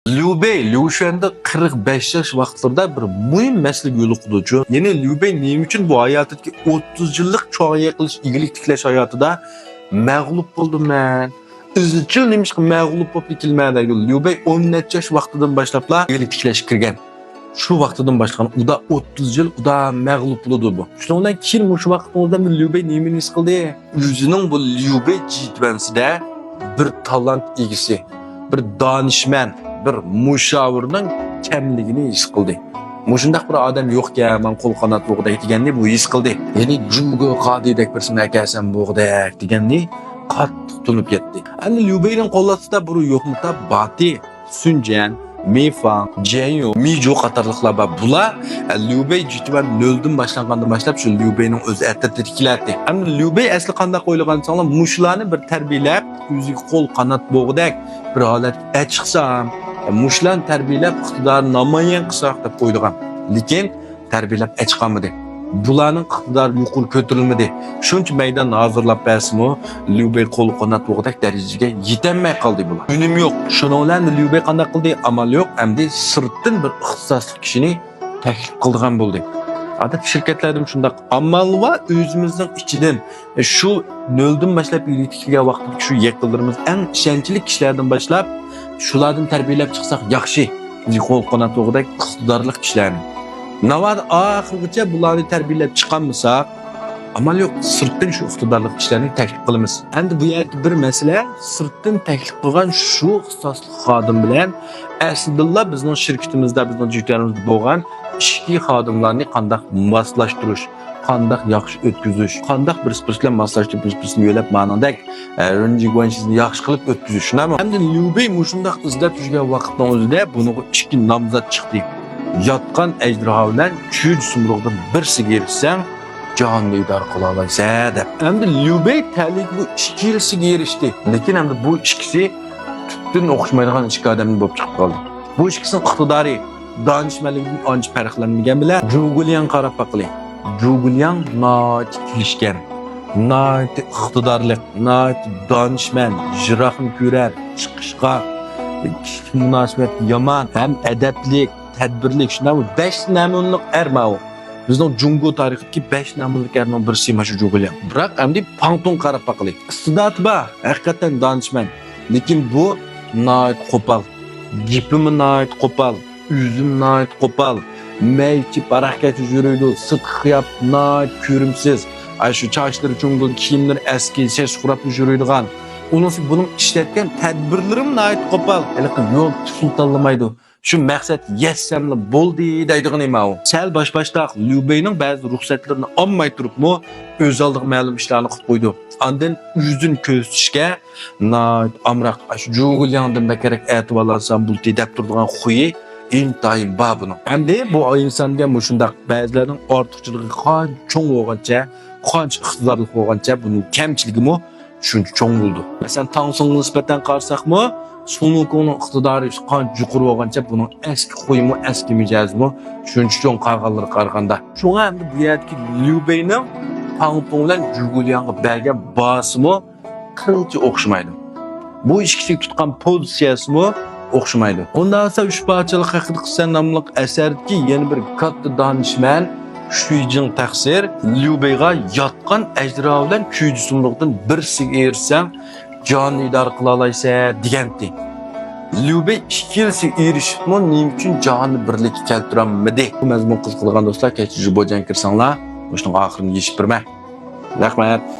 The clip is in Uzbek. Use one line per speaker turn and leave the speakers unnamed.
Liu Bei, Liu Shuan'da 45 yaş vaqtlarda bir muhim mesele yo'liquvchi. Ya'ni Liu Bei nima uchun bu hayotidagi 30 yillik cho'ya qilish, igilik tiklash hayotida mag'lub bo'ldim men. Izchil nimishqa mag'lub bo'lib kelmadi. Liu Bei 10 necha yaş vaqtidan boshlabla igilik tiklash kirgan. Shu vaqtidan boshlab uda 30 yil uda mag'lub bo'ldi bu. Shundan keyin shu vaqtda Liu Bei nima his qildi? O'zining bu Liu Bei jitvansida bir talant egisi, bir donishman, bir mushavirning kamligini his qildi. Mushundaq bir odam yo'q-ku, men qo'l qanot bo'g'dak deganni bu his qildi. Ya'ni Jungo Qodidek birsini akasam bo'g'dak deganni qattiq tunib ketdi. Endi Liu Beining qo'llatida biri yo'qmi ta Bati, Sunjan, Meifang, Jianyu, Mijo qatorliqlar bor. Bular Liu Bei jitvan noldan boshlangandan boshlab shu Liu Beining o'zi attirkilardi. Endi Liu Bei asli qanday qo'yilgansa, mushlarni bir tarbiyalab, o'ziga qo'l qanot bo'g'dak bir holatga chiqsam, mushlan tarbiyalab iqtidor namoyon qilsaq deb qo'yilgan. Lekin tarbiyalab chiqamadi. Bularning iqtidori yuqori ko'tarilmadi. Shuncha maydon hozirlab bersimi, Liu Bei qo'l qanot bo'g'dak darajaga yetolmay qoldi bular. Unim yo'q. Shuning bilan Liu Bei qanday qildi? Amal yo'q. Endi sirtdan bir ixtisosli kishini taklif qilgan bo'ldi. Adat şirketlerdim şundak amal va özümüzün içinden şu nölden başlayıp yürütükliğe vaxtdaki şu yakınlarımız en işençilik kişilerden başlayıp şulardan terbiyelep çıksak yaxşı. Qol qanat bo'g'dak iqtidorli kişilerni. Navad ahirgacha bularni terbiyelep çıkanmasak amal yo'q, sirtdan şu iqtidorli kişilerni taklif qilamiz. Endi bu yerda bir mesele sirtdan taklif qilgan şu ixtisosli xodim bilan aslida bizning shirkatimizda bizning juftlarimizda bo'lgan ishki xodimlarni qanday moslashtirish, qanday yaxshi o'tkazish, qanday bir-biri bilan moslashtirib bir-birini yo'lab ma'nodak rinjig'vanchizni yaxshi qilib o'tkazish. Shunami? Endi Liu Bei mushundaq izlab yurgan vaqtning o'zida buni ikki nomzod chiqdi. Yotgan ejderho bilan kuch sumruqdan birsiga erishsang, jonni idora qila olasan deb. Endi Liu Bei talik bu ikkisiga erishdi. Lekin endi bu ikkisi tubdan o'xshamaydigan ikki odamning bo'lib chiqib qoldi. Bu ikkisining iqtidori danışmanlıktan anca farqlanmagan bilan Zhuguliang qarab baqili. Zhuguliang nayt kelishgan, nayt iqtidorli, nayt danışman, jirohni ko'rar, chiqishqa munosabat yomon, ham adablik, tadbirlik, shunday 5 namunlik ermao. Bizning Jungo tarixidagi 5 namunlik erning birisi mana shu Zhuguliang. Biroq endi Pangtong qarab baqili. Iste'dod bor, haqiqatan danışman. Lekin bu nayt qo'pol, gapimi nayt qo'pol. Üzüm nayt qo'pol, meyki barakatı yürüydü, sık xiyap nayt ko'rimsiz. Ay şu çarşıları çoğunluğun kiyimleri eski, ses kuraplı yürüydüğün. Onun bunun işletken tedbirlerim nayt qo'pol. Elki yol sultanlamaydı. Şu məqsəd yessemle boldu deydiğin ima o. Sel başta Liu Bei'nin bazı ruhsatlarını almay turup mu öz aldığı məlum işlerini qıp koydu. Andın yüzün köztüşke nayt amraq. Ay şu Zhuguliang'dan bekerek etibalansan buldu deyip durduğun xuyi intayın babının. Endi bu insonga mushundaq ba'zilarning ortiqchiligi qancha cho'ng bo'lgancha, qancha iqtidorli bo'lgancha buning kamchiligi shuncha cho'ng bo'ldi. Masalan, Tangsongga nisbatan qarasaqmi, Sunukongning iqtidori qancha yuqori bo'lgancha buning eski qo'yimi, eski mijozimi shuncha cho'ng qarg'anlar qaraganda. Shunga endi bu yerdagi Liu Bei'ning Pangtong bilan Zhuguliangga bergan bosimi qilcha o'xshamaydi. Bu ikkisi tutgan pozitsiyasimi o'xshamaydi. Undan so'ng uch parchalik haqida qilsa nomli asardagi yana bir katta donishman Shujing taqsir Liu Bei'ga yotgan ejderho bilan kuch sumruqdan birsiga erishsang, jonni idora qila olaysan degandi. Liu Bei ikkilisiga erishibmi, nima uchun jonni birlikka keltiramadi? Bu mazmun qiziqadigan do'stlar, kechirib bo'lgan kirsanglar, o'shning oxirini yechib bermay. Rahmat.